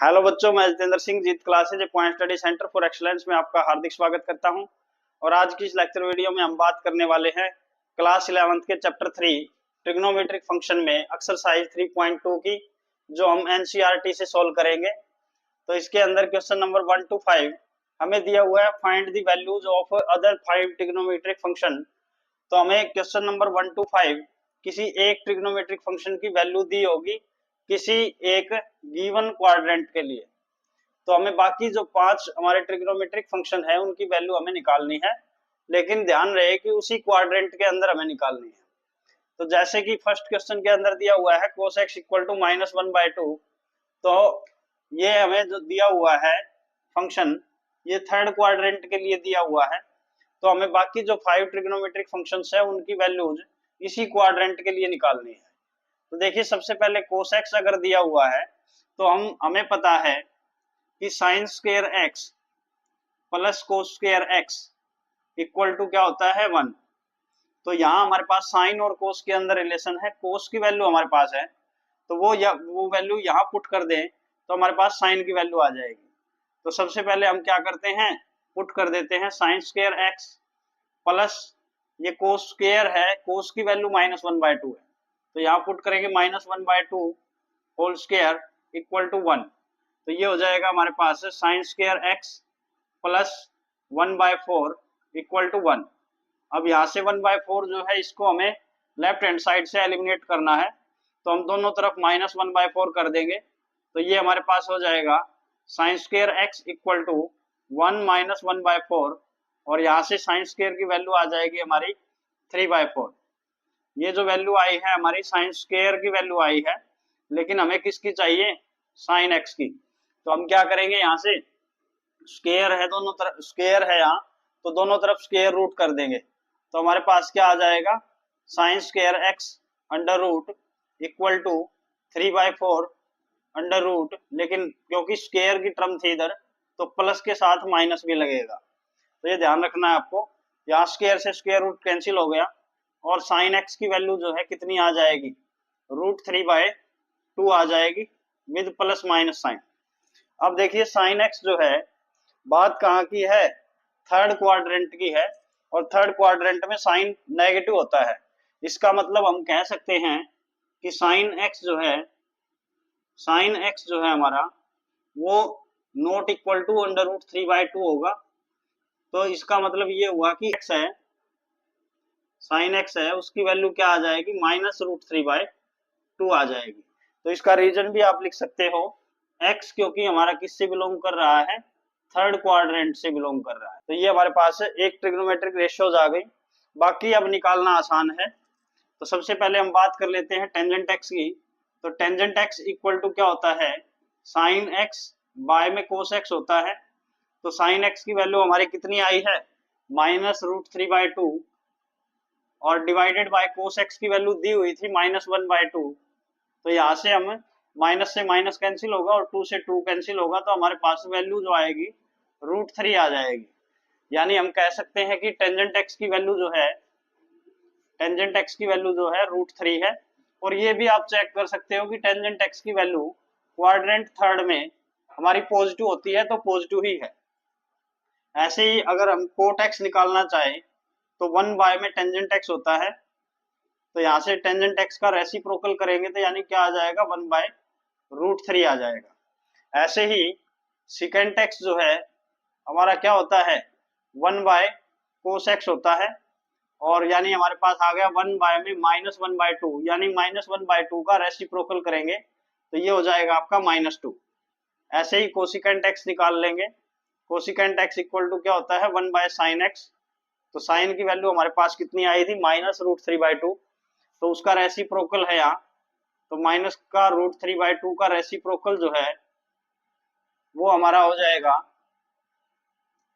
Hello बच्चों, मैं Jitendra Singh Jeet classes point study centre for excellence में आपका हार्दिक स्वागत करता हूं। और आज की इस लेक्चर वीडियो में हम बात करने वाले हैं क्लास 11th के चैप्टर 3 ट्रिग्नोमेट्रिक फंक्शन में एक्सरसाइज 3.2 की, जो हम एनसीईआरटी से सॉल्व करेंगे। तो इसके अंदर क्वेश्चन नंबर 1 to 5 हमें दिया हुआ है, find the values of other 5 trigonometric function. तो हमें क्वेश्चन नंबर 1 to 5 किसी एक ट्रिग्नोमेट्रिक फंक्शन की वैल्यू दी होगी किसी एक गिवन क्वाड्रेंट के लिए। तो हमें बाकी जो 5 हमारे ट्रिग्नोमेट्रिक फंक्शन है उनकी वैल्यू हमें निकालनी है, लेकिन ध्यान रहे कि उसी क्वाड्रेंट के अंदर हमें निकालनी है। तो जैसे कि फर्स्ट क्वेश्चन के अंदर दिया हुआ है cos x इक्वल टू -1/2, तो ये हमें जो दिया हुआ है फंक्शन, ये थर्ड क्वाड्रेंट के लिए दिया हुआ है। तो हमें बाकी जो 5 ट्रिग्नोमेट्रिक फंक्शंस है उनकी वैल्यूज इसी क्वाड्रेंट के लिए निकालनी है। तो देखिए, सबसे पहले cos x अगर दिया हुआ है तो हमें पता है कि sin square x plus cos square x equal to क्या होता है 1। तो यहाँ हमारे पास sin और cos के अंदर रिलेशन है, cos की वैल्यू हमारे पास है तो वो वैल्यू यहाँ पुट कर दें तो हमारे पास sin की वैल्यू आ जाएगी। तो सबसे पहले हम क्या करते हैं, पुट कर देते हैं sin स्क्वायर x प्लस ये cos स्क्वायर है, cos की वैल्यू -1/2 है तो यहाँ पुट करेंगे -1/2 होल स्क्वायर इक्वल टू 1। तो ये हो जाएगा हमारे पास sin square x plus 1/4 equal to 1। अब यहाँ से 1/4 जो है इसको हमें लेफ्ट हैंड साइड से एलिमिनेट करना है, तो हम दोनों तरफ -1/4 कर देंगे। तो ये हमारे पास हो जाएगा sin square x equal to 1 - 1/4, और यहाँ से sin स्क्वायर की वैल्यू आ जाएगी हमारी 3/4। ये जो वैल्यू आई है हमारी sin स्क्वायर की वैल्यू आई है, लेकिन हमें किसकी चाहिए, sin x की। तो हम क्या करेंगे, यहाँ से स्क्वायर है, दोनों तरफ स्क्वायर है यहाँ, तो दोनों तरफ स्क्वायर रूट कर देंगे। तो हमारे पास क्या आ जाएगा, sin square x under root equal to 3/4 under root, लेकिन क्योंकि स्क्वायर की टर्म थी इधर तो प्लस के साथ माइनस भी लगेगा, तो ये ध्यान रखना है आपको। यहाँ स्क्वायर से स्क्वायर रूट कैंसिल हो गया और sin x की वैल्यू जो है कितनी आ जाएगी, √3/2 आ जाएगी विद प्लस माइनस साइन। अब देखिए sin x जो है, बात कहाँ की है, थर्ड क्वाड्रेंट की है, और थर्ड क्वाड्रेंट में साइन नेगेटिव होता है। इसका मतलब हम कह सकते हैं कि sin x जो है हमारा, वो नॉट इक्वल टू √3/2 होगा। तो इसका मतलब ये हुआ कि x है, sin x है, उसकी वैल्यू क्या आ जाएगी, -√3/2 आ जाएगी। तो इसका रीजन भी आप लिख सकते हो, x क्योंकि हमारा किससे बिलोंग कर रहा है, थर्ड क्वाड्रेंट से बिलोंग कर रहा है। तो ये हमारे पास एक ट्रिग्नोमेट्रिक रेशियोज आ गई। बाकी अब निकालना आसान है। तो सबसे पहले हम बात कर लेते हैं टेंजेंट x की। तो टेंजेंट x इक्वल टू क्या होता है, sin x बाय में cos x होता है। तो sin x की वैल्यू हमारी कितनी आई है, -√3/2, और डिवाइडेड बाय cos x की वैल्यू दी हुई थी -1/2। तो यहाँ से हम माइनस से माइनस कैंसिल होगा और 2 से 2 कैंसिल होगा, तो हमारे पास वैल्यू जो आएगी √3 आ जाएगी। यानी हम कह सकते हैं कि टेंजेंट x की वैल्यू जो है, √3 है। और ये भी आप चेक कर सकते हो कि टेंजेंट x की वैल्यू क्वाड्रेंट थर्ड में हमारी पॉजिटिव होती है, तो पॉजिटिव ही है। ऐसे ही अगर हम कोट x निकालना चाहें तो 1 बाय में टेंजेंट x होता है, तो यहाँ से टेंजेंट x का रेसिप्रोकल करेंगे तो यानी क्या आ जाएगा, 1/√3 आ जाएगा। ऐसे ही सेकेंड x जो है हमारा क्या होता है, 1/cos x होता है, और यानी हमारे पास आ गया 1 बाय में -1/2, यानी -1/2 का रेसिप्रोकल करेंगे तो ये हो जाएगा आपका -2। ऐसे ही कोसिकेंट x निकाल लेंगे। कोसिकेंट x इक्वल टू क्या होता है, 1/sin x। तो साइन की वैल्यू हमारे पास कितनी आई थी, -√3/2, तो उसका रेसिप्रोकल है यहाँ, तो माइनस का √3/2 का रेसिप्रोकल जो है वो हमारा हो जाएगा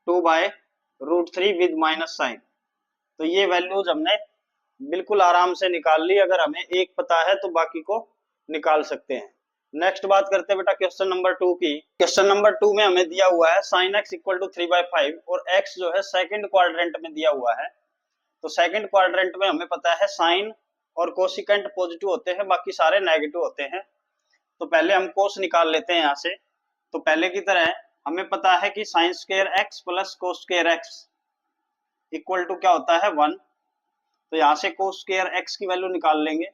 2/√3 विद माइनस साइन। तो ये वैल्यूज हमने बिल्कुल आराम से निकाल ली, अगर हमें एक पता है तो बाकी को निकाल सकते हैं। नेक्स्ट बात करते हैं बेटा क्वेश्चन नंबर 2 की। क्वेश्चन नंबर 2 में हमें दिया हुआ है sin x इक्वल टू 3/5, और x जो है सेकंड क्वाड्रेंट में दिया हुआ है। तो सेकंड क्वाड्रेंट में हमें पता है साइन और कोसिकेंट पॉजिटिव होते हैं, बाकी सारे नेगेटिव होते हैं। तो पहले हम कोस निकाल लेते हैं यहाँ से। तो पहले की तरह हमें पता है कि sine square x plus cos square x equal to क्या होता है 1। तो यहाँ से कोस स्क्वायर एक्स की वैल्यू निकाल लेंगे,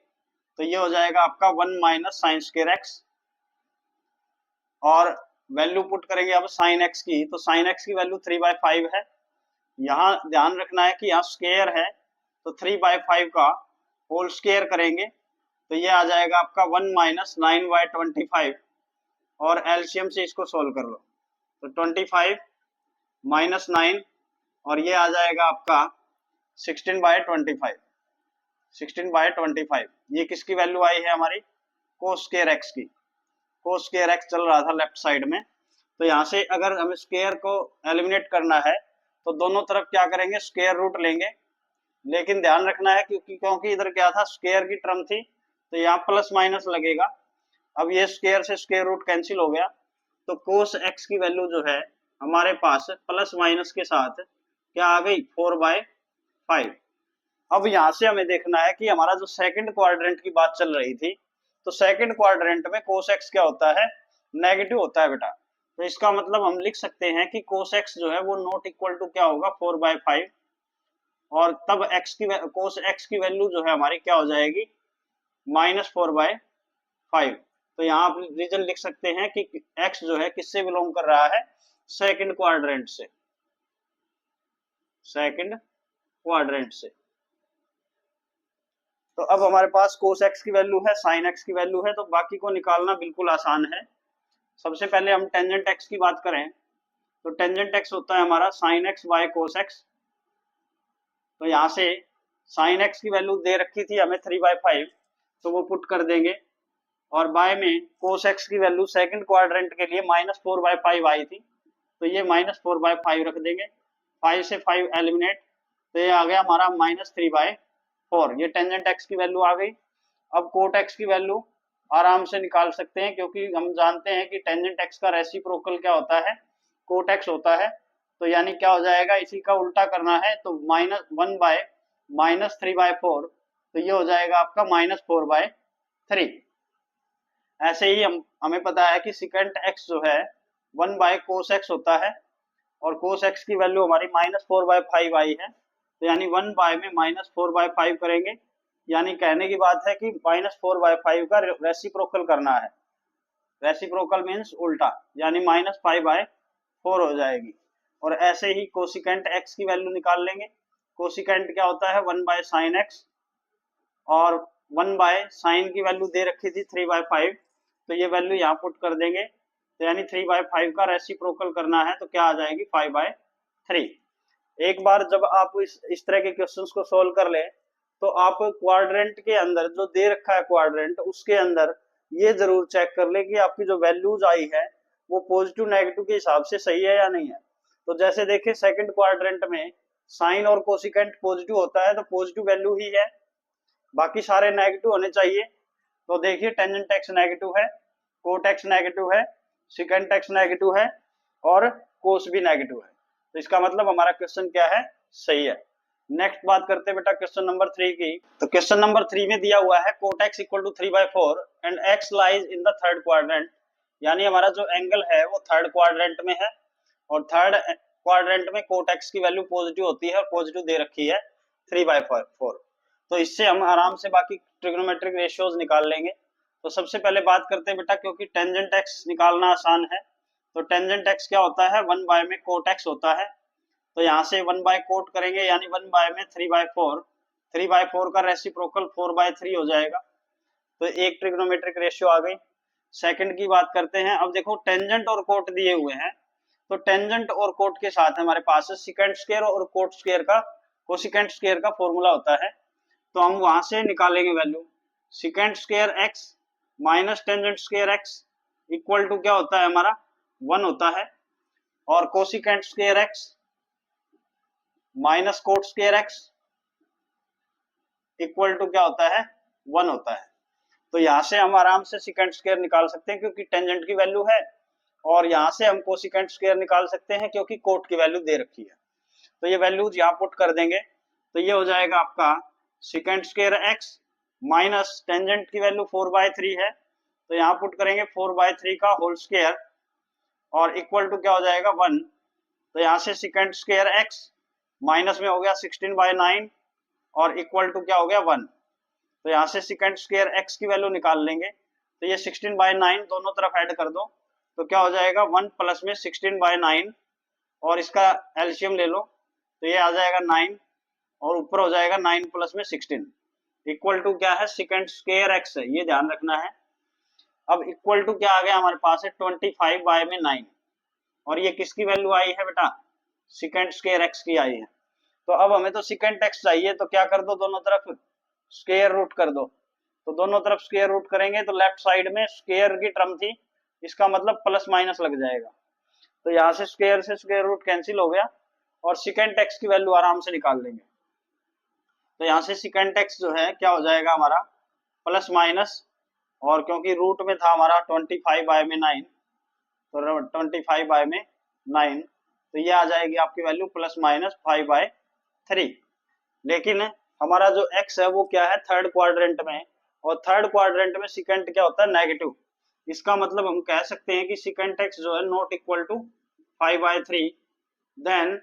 तो ये हो जाएगा आपका 1 माइनस साइन स्क्वायर एक्स, और वैल्यू पुट करेंगे अब साइन एक्स की, तो साइन एक्स की वैल्यू 3/5 है। यहाँ ध्यान रखना है कि यहाँ स्क्वायर है, तो 3/5 का होल स्क्वायर करेंगे तो ये आ जाएगा आपका 1 माइनस 9/25, और एलसीएम से इसको सोल्व कर लो तो 25 माइनस 9, और ये आ जाएगा आपका 16/25। 16/25 ये किसकी वैल्यू आई है हमारी, कोस स्क्वायर एक्स की। कोस स्क्वायर एक्स चल रहा था लेफ्ट साइड में, तो यहाँ से अगर हमें स्क्वायर को एलिमिनेट करना है तो दोनों तरफ क्या करेंगे, स्क्वायर रूट लेंगे। लेकिन ध्यान रखना है क्योंकि इधर क्या था, स्क्वायर की टर्म थी, तो यहाँ प्लस माइनस लगेगा। अब ये स्क्वायर से स्क्वायर रूट कैंसिल हो गया, तो कोस एक्स की वैल्यू जो है हमारे पास प्लस माइनस के साथ क्या आ गई, 4/5। अब यहाँ से हमें देखना है कि हमारा जो सेकंड क्वाड्रेंट की बात चल रही थी, तो सेकंड क्वाड्रेंट में कोस एक्स क्या होता है, नेगेटिव होता है बेटा। तो इसका मतलब हम लिख सकते हैं कि कोस एक्स जो है वो नॉट इक्वल टू क्या होगा, 4/5, और तब एक्स की कोस एक्स की वैल्यू जो है हमारी क्या हो जाएगी, -4/5। तो यहाँ आप रीजन लिख सकते हैं कि एक्स जो है किससे बिलोंग कर रहा है, सेकंड क्वाड्रेंट से, सेकंड क्वाड्रेंट से। तो अब हमारे पास कोस एक्स की वैल्यू है, साइन एक्स की वैल्यू है, तो बाकी को निकालना बिल्कुल आसान है। सबसे पहले हम टेंजेंट एक्स की बात करें, तो टेंजेंट एक्स होता है हमारा sine x by cos x. तो यहाँ से साइन एक्स की वैल्यू दे रखी थी हमें 3/5, तो वो पुट कर देंगे, और बाय में कोस एक्स की वैल्यू सेकंड क्वाड्रेंट के लिए -4/5 आई थी, तो ये -4/5 रख देंगे। 5 से 5 एलिमिनेट, तो ये आ गया हमारा -3/4। ये टेंजेंट एक्स की वैल्यू आ गई। अब कोट एक्स की वैल्यू आराम से निकाल सकते हैं, क्योंकि हम जानते हैं कि टेंजेंट एक्स का रेसिप्रोकल क्या होता है, कोट एक्स होता है। तो यानी क्या हो जाएगा, इसी का उल्टा करना है, तो -3/4, तो ये हो जाएगा आपका -4/3। ऐसे ही हमें पता है कि सिकेंट एक्स जो है 1/कोस एक्स होता है, और कोस एक्स की वैल्यू हमारी -4/5 आई है, तो यानी 1 में -4/5 करेंगे, यानी कहने की बात है कि -4/5 का रेसिप्रोकल करना है। रेसिप्रोकल मीन्स उल्टा, यानी -5/4 हो जाएगी। और ऐसे ही कोसिकेंट एक्स की वैल्यू निकाल लेंगे। कोसिकेंट क्या होता है, 1/साइन एक्स, और 1/साइन की वैल्यू दे रखी थी 3/5, तो ये वैल्यू यहाँ पुट कर देंगे, तो यानी 3/5 का रेसिप्रोकल करना है, तो क्या आ जाएगी, 5/3। एक बार जब आप इस तरह के क्वेश्चंस को सोल्व कर ले, तो आप क्वाड्रेंट के अंदर जो दे रखा है क्वाड्रेंट, उसके अंदर ये जरूर चेक कर ले कि आपकी जो वैल्यूज आई है वो पॉजिटिव नेगेटिव के हिसाब से सही है या नहीं है। तो जैसे देखिए सेकंड क्वाड्रेंट में साइन और कोसिकेंट पॉजिटिव होता है, तो पॉजिटिव वैल्यू ही है, बाकी सारे नेगेटिव होने चाहिए। तो देखिए टेंजेंट एक्स नेगेटिव है, कोट एक्स नेगेटिव है, सिकेंट एक्स नेगेटिव है, और कोस भी नेगेटिव है। तो इसका मतलब हमारा क्वेश्चन क्या है, सही है। नेक्स्ट बात करते हैं बेटा क्वेश्चन नंबर 3 की। तो क्वेश्चन नंबर 3 में दिया हुआ है cot x equal to 3/4 and x lies in the third quadrant, यानी हमारा जो एंगल है वो थर्ड क्वाड्रेंट में है, और थर्ड क्वाड्रेंट में कोट एक्स की वैल्यू पॉजिटिव होती है, और पॉजिटिव दे रखी है 3/4। तो इससे हम आराम से बाकी ट्रिग्नोमेट्रिक रेशियोज निकाल लेंगे। तो सबसे पहले बात करते हैं बेटा, क्योंकि टेंजेंट एक्स निकालना आसान है, तो टेंजेंट एक्स क्या होता है, 1 में कोट एक्स होता है। तो यहाँ से 1 कोट करेंगे, यानी 1 में 3/4, 3/4 का रेसिप्रोकल 4/3 हो जाएगा। तो एक ट्रिग्नोमेट्रिक रेशियो आ गई। सेकंड की बात करते हैं। अब देखो टेंजेंट और कोट दिए हुए हैं, तो टेंजेंट और कोट के साथ हमारे पास सिकेंट स्क्वायर और कोट स्क्वायर का, कोसिकेंट स्क्वायर का फॉर्मूला होता है, तो हम वहां से निकालेंगे value. Secant square x minus tangent square x equal to क्या होता है हमारा, 1 होता है, और cosecant square x minus cot square x equal to क्या होता है, 1 होता है। तो यहाँ से हम आराम से सिकेंट स्क्वायर निकाल सकते हैं क्योंकि टेंजेंट की वैल्यू है, और यहाँ से हम कोसिकेंट स्क्वायर निकाल सकते हैं क्योंकि कोट की वैल्यू दे रखी है। तो ये वैल्यूज यहाँ पुट कर देंगे, तो ये हो जाएगा आपका secant square x minus tangent की वैल्यू 4/3 है, तो यहाँ पुट करेंगे 4/3 का होल स्क्वायर, और इक्वल टू क्या हो जाएगा 1। तो यहाँ से सेकंड स्क्वायर एक्स माइनस में हो गया 16/9 और इक्वल टू क्या हो गया 1। तो यहाँ से सेकंड स्क्वायर एक्स की वैल्यू निकाल लेंगे, तो ये 16/9 दोनों तरफ ऐड कर दो, तो क्या हो जाएगा 1 प्लस में 16/9 और इसका एलसीएम ले लो, तो ये आ जाएगा 9 और ऊपर हो जाएगा 9 प्लस में 16 इक्वल टू क्या है सेकंड स्क्वायर एक्स है, ये ध्यान रखना है। अब इक्वल टू क्या आ गया हमारे पास है 25 में 9 और ये किसकी वैल्यू आई है बेटा, सेकंड स्क्वायर एक्स की आई है। तो अब हमें तो सेकंड एक्स चाहिए, तो क्या कर दो दोनों तरफ स्क्वायर रूट कर दो, तो दोनों तरफ स्क्वायर रूट करेंगे तो लेफ्ट साइड में स्क्वायर की टर्म थी, इसका मतलब प्लस माइनस लग जाएगा, तो यहाँ से स्क्वायर रूट कैंसिल हो गया और सेकंड एक्स की वैल्यू आराम से निकाल लेंगे। तो यहाँ से सेकंड एक्स जो है क्या हो जाएगा हमारा प्लस माइनस, और क्योंकि रूट में था हमारा 25 में 9, तो 25 में 9, तो ये आ जाएगी आपकी वैल्यू प्लस माइनस 5/3। लेकिन हमारा जो x है वो क्या है थर्ड क्वाड्रेंट में, और थर्ड क्वाड्रेंट में सेकंड क्या होता है नेगेटिव, इसका मतलब हम कह सकते हैं कि सेकंड x जो है not equal to 5/3, then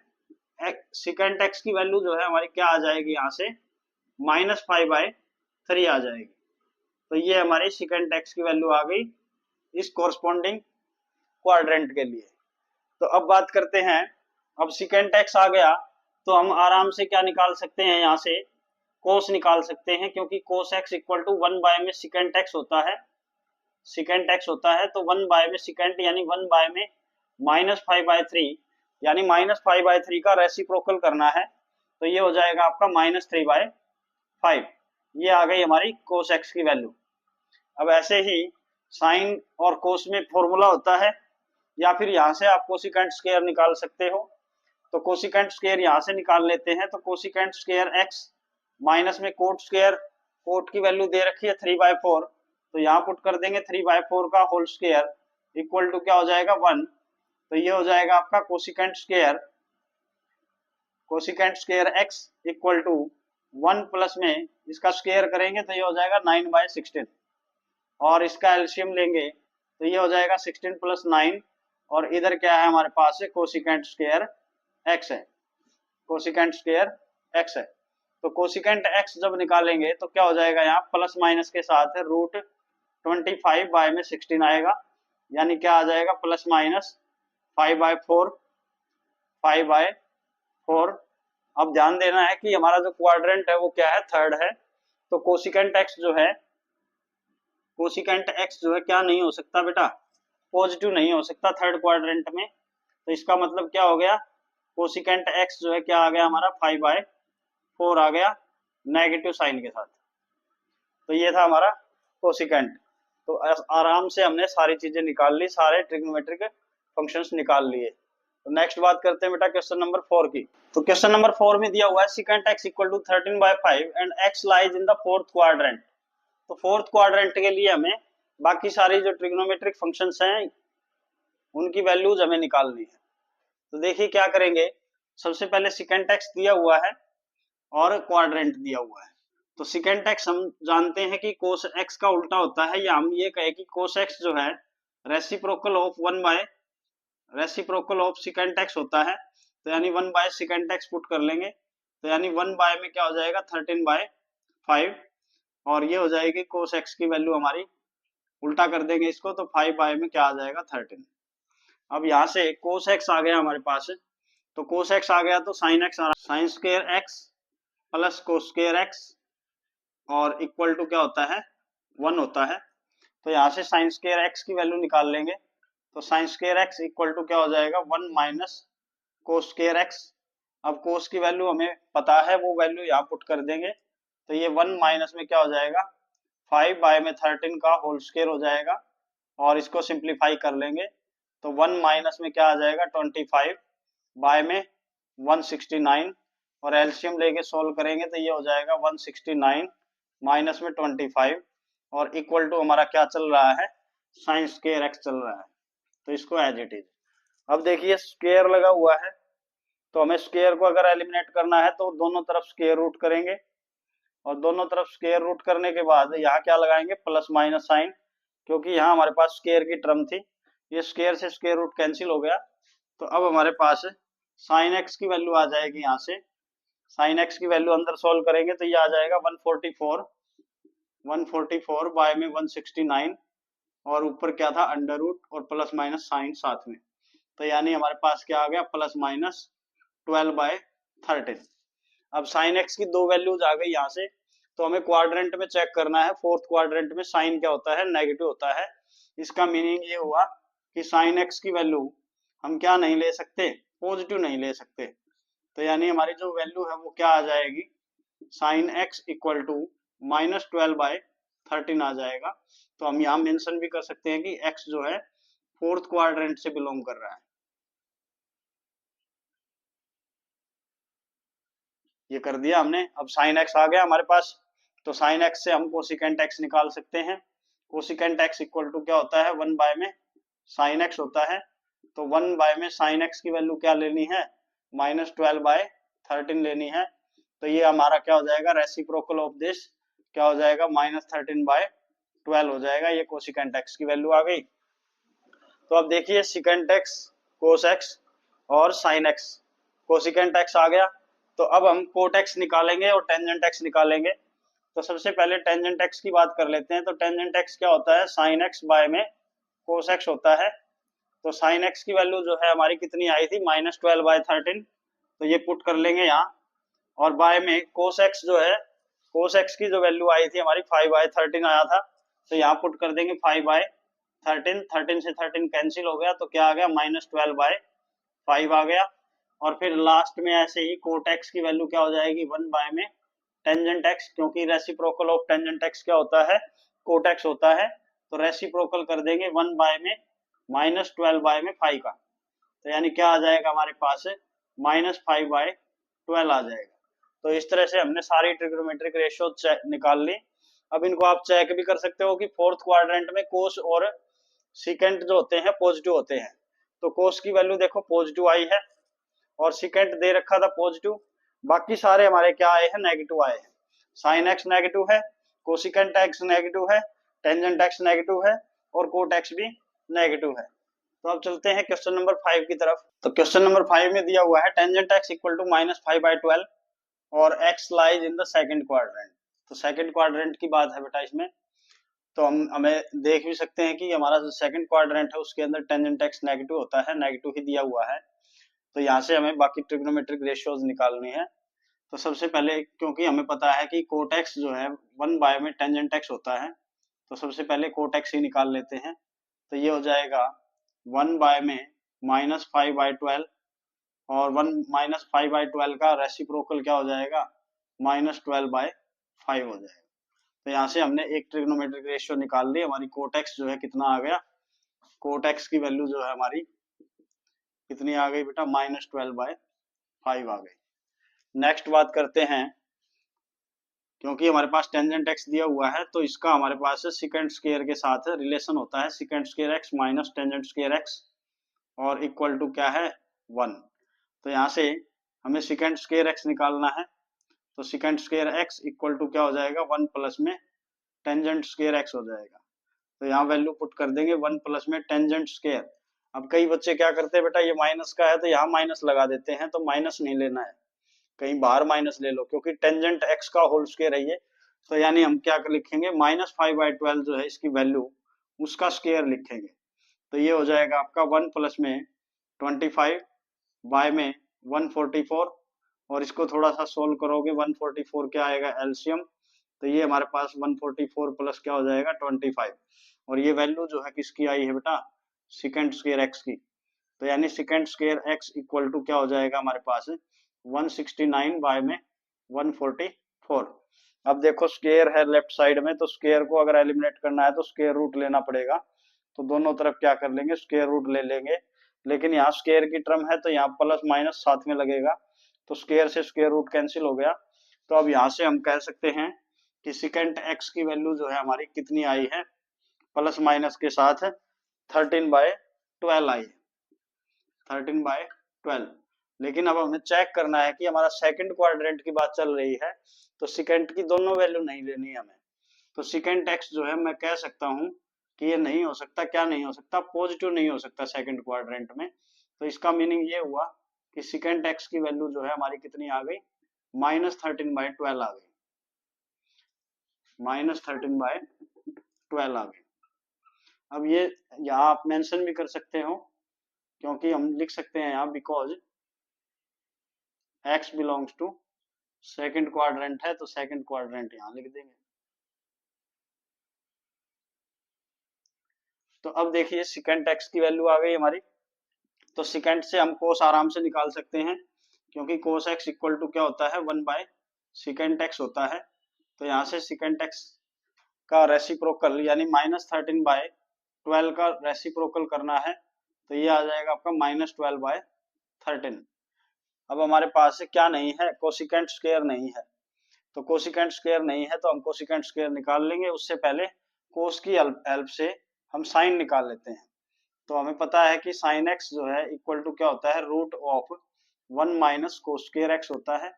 second x की वैल्यू जो है हमारी क्या आ जाएगी यहाँ से -5/3 आ जाएगी। तो ये हमारी सेकंड x की वैल्यू आ गई इस कोरस्पोंडिंग क्वाड्रेंट के लिए। तो अब बात करते हैं, अब सेकंड x आ गया तो हम आराम से क्या निकाल सकते हैं, यहाँ से कोस निकाल सकते हैं, क्योंकि कोस x इक्वल टू 1 में सेकंड x होता है, सेकंड x होता है, तो 1 में सेकंड यानी 1 में -5/3 यानी -5/3 का रेसिप्रोकल करना है, तो ये हो जाएगा आपका -3/5। ये आ गई हमारी कोस x की वैल्यू। अब ऐसे ही साइन और कोस में फॉर्मूला होता है, या फिर यहाँ से आप कोसिकेंट स्क्वायर निकाल सकते हो, तो कोसिकेंट स्क्वायर यहाँ से निकाल लेते हैं, तो कोसिकेंट स्क्वायर x माइनस में कोट स्क्वायर, कोट की वैल्यू दे रखी है 3/4, तो यहाँ पुट कर देंगे 3/4 का होल स्क्वायर इक्वल टू क्या हो जाएगा 1, तो ये हो जाएगा आपका cosecant square x equal to 1 plus में इसका स्क्वायर करेंगे तो ये हो जाएगा 9/16 और इसका एलसीएम लेंगे तो ये हो जाएगा 16 + 9 और इधर क्या है हमारे पास है कोसिकेंट स्क्वायर x है, कोसिकेंट स्क्वायर x है। तो कोसिकेंट x जब निकालेंगे तो क्या हो जाएगा यहाँ प्लस माइनस के साथ है रूट 25 में 16 आएगा, यानी क्या आ जाएगा प्लस माइनस 5/4। अब ध्यान देना है कि हमारा जो क्वाड्रेंट है वो क्या है थर्ड है, तो कोसिकेंट x जो है क्या नहीं हो सकता बेटा, पॉजिटिव नहीं हो सकता थर्ड क्वाड्रेंट में, तो इसका मतलब क्या हो गया कोसिकेंट x जो है क्या आ गया हमारा 5/4 आ गया नेगेटिव साइन के साथ। तो ये था हमारा कोसिकेंट। तो आराम से हमने सारी चीजें निकाल ली, सारे ट्रिग्नोमेट्रिक फंक्शंस निकाल लिए। तो नेक्स्ट बात करते हैं बेटा क्वेश्चन नंबर 4 की। तो क्वेश्चन नंबर 4 में दिया हुआ है second x equal to 13/5 and x lies in the fourth quadrant. तो फोर्थ क्वाड्रेंट के लिए हमें बाकी सारी जो ट्रिग्नोमेट्रिक फंक्शंस हैं उनकी वैल्यूज हमें निकालनी है। तो देखिए क्या करेंगे, सबसे पहले सेकंड x दिया हुआ है और क्वाड्रेंट दिया हुआ है, तो सेकंड x हम जानते हैं कि cos x का उल्टा होता है, या हम ये कहें कि cos x जो है रेसिप्रोकल ऑफ सेकंड x होता है, तो यानी 1/सेकंड x पुट कर लेंगे, तो यानी 1 में क्या हो जाएगा 13/5 और ये हो जाएगी cos x की वैल्यू हमारी, उल्टा कर देंगे इसको तो 5 में क्या आ जाएगा 13। अब यहाँ से cos x आ गया हमारे पास, तो cos x आ गया तो sin x आ रहा, sin square x plus cos square x और इक्वल टू क्या होता है 1 होता है, तो यहाँ से sin स्क्वायर x की वैल्यू निकाल लेंगे, तो sin square x equal to क्या हो जाएगा 1 माइनस cos स्क्वायर x। अब cos की वैल्यू हमें पता है, वो वैल्यू यहाँ पुट कर देंगे, तो ये 1 माइनस में क्या हो जाएगा 5 में 13 का होल स्क्वायर हो जाएगा और इसको सिंप्लीफाई कर लेंगे, तो 1 माइनस में क्या आ जाएगा 25 में 169 और एलसीएम लेके सोल्व करेंगे तो ये हो जाएगा 169 माइनस में 25 और इक्वल टू हमारा क्या चल रहा है sin स्क्वायर x चल रहा है, तो इसको एज इट इज। अब देखिए स्क्वायर लगा हुआ है, तो हमें स्क्वायर को अगर एलिमिनेट करना है तो दोनों तरफ स्क्वायर रूट करेंगे और दोनों तरफ स्क्वायर रूट करने के बाद यहाँ क्या लगाएंगे प्लस माइनस साइन, क्योंकि यहाँ हमारे पास स्क्वायर की टर्म थी, ये स्क्वायर से स्क्वायर रूट कैंसिल हो गया, तो अब हमारे पास साइन एक्स की वैल्यू आ जाएगी। यहाँ से साइन एक्स की वैल्यू अंदर सोल्व करेंगे तो ये आ जाएगा 144 बाय में 169, और ऊपर क्या था अंडर रूट और प्लस माइनस साइन साथ में, तो यानी हमारे पास क्या आ गया प्लस माइनस 12/13। अब साइन एक्स की दो वैल्यूज आ गई यहाँ से, तो हमें क्वाड्रेंट में चेक करना है। फोर्थ क्वाड्रेंट में साइन क्या होता है, नेगेटिव होता है। इसका मीनिंग ये हुआ कि साइन एक्स की वैल्यू हम क्या नहीं ले सकते, पॉजिटिव नहीं ले सकते। तो यानी हमारी जो वैल्यू है वो क्या आ जाएगी, साइन एक्स इक्वल टू -12/13 आ जाएगा। तो हम यहाँ मेंशन भी कर सकते हैं कि एक्स जो है फोर्थ क्वाड्रेंट से बिलोंग कर रहा है। ये कर दिया हमने। अब साइन एक्स आ गया हमारे पास, तो साइन एक्स से हम कोसिकेंट एक्स निकाल सकते हैं। कोसिकेंट एक्स इक्वल टू क्या होता है, 1 बाय में साइन एक्स होता है। तो 1 बाय में साइन एक्स की वैल्यू क्या लेनी है, -12/13 लेनी है। तो ये हमारा क्या हो जाएगा, रेसिप्रोकल ऑफ दिस क्या हो जाएगा, -13/12 हो जाएगा। ये कोसिकेंट एक्स की वैल्यू आ गई। तो अब देखिए सिकेंट एक्स, कोस एक्स और साइन एक्स। कोसिकेंट एक्स आ गया, तो अब हम कोट एक्स निकालेंगे और टेंजेंट एक्स निकालेंगे। तो सबसे पहले टेंजेंट एक्स की बात कर लेते हैं। तो टेंजेंट एक्स क्या होता है, साइन एक्स बाय में कोस एक्स होता है। तो साइन एक्स की वैल्यू जो है हमारी कितनी आई थी, -12/13। तो ये पुट कर लेंगे यहाँ, और बाय में कोस एक्स जो है, कोस एक्स की जो वैल्यू आई थी हमारी 5/13 आया था। तो यहाँ पुट कर देंगे 5/13। 13 से 13 कैंसिल हो गया, तो क्या आ गया, -12/5 आ गया। और फिर लास्ट में ऐसे ही कोट एक्स की वैल्यू क्या हो जाएगी, 1 बाय में टेंजेंट एक्स, क्योंकि रेसिप्रोकल ऑफ टेंजेंट एक्स क्या होता है, कोट एक्स होता है। तो रेसिप्रोकल कर देंगे 1 बाय में -12/5 का। तो यानी क्या आ जाएगा हमारे पास, -5/12 आ जाएगा। तो इस तरह से हमने सारी ट्रिग्नोमेट्रिक रेशियो निकाल ली। अब इनको आप चेक भी कर सकते हो कि फोर्थ क्वाड्रेंट में कोस और सिकेंट जो होते हैं पॉजिटिव होते हैं। तो कोस की वैल्यू देखो पॉजिटिव आई है, और सिकेंट दे रखा था पॉजिटिव। बाकी सारे हमारे क्या आए हैं, नेगेटिव आए हैं। साइन एक्स नेगेटिव है, कोसिकेंट एक्स नेगेटिव है, टेंजेंट एक्स नेगेटिव है, और कोट एक्स भी नेगेटिव है। तो अब चलते हैं क्वेश्चन नंबर 5 की तरफ। तो क्वेश्चन नंबर 5 में दिया हुआ है टेंजेंट एक्स इक्वल टू -5/12 और x lies in the second quadrant. तो सेकंड क्वाड्रेंट की बात है बेटा इसमें। तो हमें देख भी सकते हैं कि हमारा जो सेकंड क्वाड्रेंट है उसके अंदर टेंजेंट एक्स नेगेटिव होता है, नेगेटिव ही दिया हुआ है। तो यहाँ से हमें बाकी ट्रिग्नोमेट्रिक रेशियोज निकालनी है। तो सबसे पहले, क्योंकि हमें पता है कि कोट एक्स जो है 1 बाय में टेंजेंट एक्स होता है, तो सबसे पहले कोट एक्स ही निकाल लेते हैं। तो ये हो जाएगा 1 बाय में -5/12, और 1 -5/12 का रेसिप्रोकल क्या हो जाएगा, -12/5 हो जाएगा। तो यहाँ से हमने एक ट्रिग्नोमेट्रिक रेशियो निकाल ली। हमारी कोट एक्स जो है कितना आ गया, कोट एक्स की वैल्यू जो है हमारी कितनी आ गई बेटा, -12/5 आ गई। नेक्स्ट बात करते हैं, क्योंकि हमारे पास टेंजेंट एक्स दिया हुआ है तो इसका हमारे पास सिकेंट स्क्वायर के साथ रिलेशन होता है, secant square x minus tangent square x, और इक्वल टू क्या है, 1। तो यहाँ से हमें सिकेंट स्क्वायर एक्स निकालना है। तो secant square x equal to क्या हो जाएगा, 1 प्लस में टेंजेंट स्क्वायर एक्स हो जाएगा। तो यहाँ वैल्यू पुट कर देंगे 1 प्लस में टेंजेंट स्क्वायर। अब कई बच्चे क्या करते हैं बेटा, ये माइनस का है तो यहाँ माइनस लगा देते हैं। तो माइनस नहीं लेना है, कहीं बाहर माइनस ले लो, क्योंकि टेंजेंट एक्स का होल स्क्वायर है ये। तो यानी हम क्या लिखेंगे, -5/12 जो है इसकी वैल्यू, उसका स्क्वायर लिखेंगे। तो ये हो जाएगा आपका 1 प्लस में 25 बाय में 144, और इसको थोड़ा सा सोल्व करोगे 144 क्या आएगा एलसीएम। तो ये हमारे पास 144 प्लस क्या हो जाएगा 25, और ये वैल्यू जो है किसकी आई है बेटा, सिकेंट स्क्वायर एक्स की। तो यानी secant square x equal to क्या हो जाएगा हमारे पास 169 बाय में 144। अब देखो स्क्वायर है लेफ्ट साइड में, तो स्क्वायर को अगर एलिमिनेट करना है तो स्क्वायर रूट लेना पड़ेगा। तो दोनों तरफ क्या कर लेंगे, स्क्वायर रूट ले लेंगे। लेकिन यहाँ स्क्वायर की टर्म है तो यहाँ प्लस माइनस साथ में लगेगा, तो स्क्वायर से स्क्वायर रूट कैंसिल हो गया। तो अब यहाँ से हम कह सकते हैं कि सिकेंट एक्स की वैल्यू जो है हमारी कितनी आई है, प्लस माइनस के साथ 13/12 आई है, 13/12। लेकिन अब हमें चेक करना है कि हमारा सेकंड क्वाड्रेंट की बात चल रही है, तो सिकेंट की दोनों वैल्यू नहीं लेनी है हमें। तो सिकेंट एक्स जो है मैं कह सकता हूं कि ये नहीं हो सकता, क्या नहीं हो सकता, पॉजिटिव नहीं हो सकता सेकंड क्वाड्रेंट में। तो इसका मीनिंग ये हुआ कि सिकेंट एक्स की वैल्यू जो है हमारी कितनी आ गई, -13/12 आ गई, -13/12 आ गई। अब ये यहाँ आप मेंशन भी कर सकते हो, क्योंकि हम लिख सकते हैं यहाँ because x belongs to second quadrant है, तो सेकंड क्वाड्रेंट यहाँ लिख देंगे। तो अब देखिए सिकेंट एक्स की वैल्यू आ गई हमारी, तो सिकेंट से हम कोस आराम से निकाल सकते हैं, क्योंकि कोस एक्स इक्वल टू क्या होता है, 1/सिकेंट एक्स होता है। तो यहाँ से सिकेंट एक्स का रेसिप्रोकल यानी -13/12 का रेसिप्रोकल करना है, तो ये आ जाएगा आपका -12/13। अब हमारे पास क्या नहीं है, कोसिकेंट स्क्वायर नहीं है, तो कोसिकेंट स्क्वायर नहीं है तो हम कोसिकेंट स्क्वायर निकाल लेंगे। उससे पहले कोस की हेल्प से हम साइन निकाल लेते हैं। तो हमें पता है कि साइन एक्स जो है इक्वल टू क्या होता है, √1 माइनस कोस स्क्वायर एक्स होता है,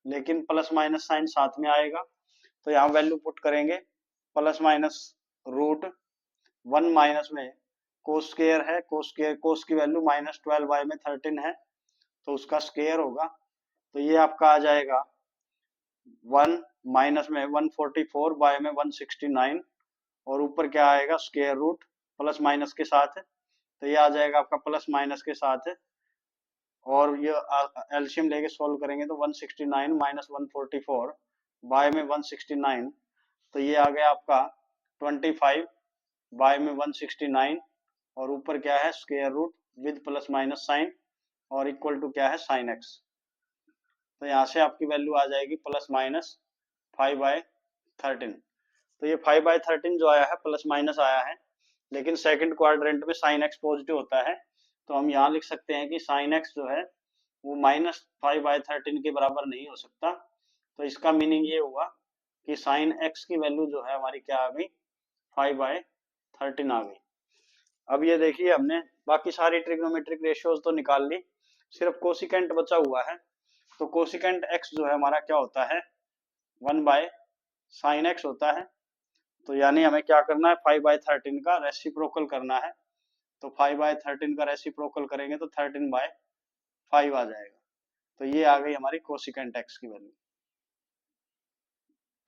लेकिन प्लस माइनस साइन साथ में आएगा। तो यहाँ वैल्यू पुट करेंगे, प्लस माइनस √1 माइनस में कोस स्क्वायर है, कोस की वैल्यू -12/13 है, तो उसका स्क्वायर होगा। तो ये आपका आ जाएगा 1 माइनस में 144/169, और ऊपर क्या आएगा, स्क्वायर रूट प्लस माइनस के साथ है, तो ये आ जाएगा आपका प्लस माइनस के साथ है, और ये एलसीएम लेके सॉल्व करेंगे तो 169 माइनस 144 बाय में 169, तो ये आ गया आपका 25 बाय में 169, और ऊपर क्या है, square root with plus minus sine, और इक्वल टू क्या है, साइन एक्स। तो यहाँ से आपकी वैल्यू आ जाएगी +-5/13। तो ये 5/13 जो आया है प्लस माइनस आया है, लेकिन सेकंड क्वाड्रेंट में साइन एक्स पॉजिटिव होता है, तो हम यहाँ लिख सकते हैं कि साइन एक्स जो है वो -5/13 के बराबर नहीं हो सकता। तो इसका मीनिंग ये हुआ कि साइन एक्स की वैल्यू जो है हमारी क्या आ गई, 5/13 आ गई। अब ये देखिए हमने बाकी सारी ट्रिग्नोमेट्रिक रेशियोज तो निकाल ली, सिर्फ कोसिकेंट बचा हुआ है। तो कोसिकेंट एक्स जो है हमारा क्या होता है, 1/sin x होता है। तो यानी हमें क्या करना है, 5/13 का रेसिप्रोकल करना है। तो 5/13 का रेसिप्रोकल करेंगे तो 13/5 आ जाएगा। तो ये आ गई हमारी कोसिकेंट एक्स की वैल्यू।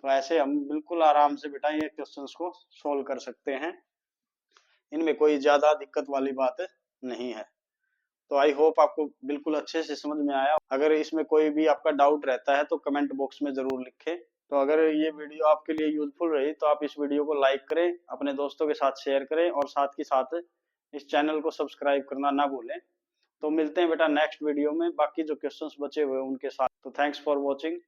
तो ऐसे हम बिल्कुल आराम से बेटा ये क्वेश्चंस को सोल्व कर सकते हैं, इनमें कोई ज्यादा दिक्कत वाली बात नहीं है। तो आई होप आपको बिल्कुल अच्छे से समझ में आया। अगर इसमें कोई भी आपका डाउट रहता है तो कमेंट बॉक्स में जरूर लिखें। तो अगर ये वीडियो आपके लिए यूजफुल रही तो आप इस वीडियो को लाइक करें, अपने दोस्तों के साथ शेयर करें, और साथ ही साथ इस चैनल को सब्सक्राइब करना ना भूलें। तो मिलते हैं बेटा नेक्स्ट वीडियो में बाकी जो क्वेश्चंस बचे हुए उनके साथ। तो थैंक्स फॉर वॉचिंग।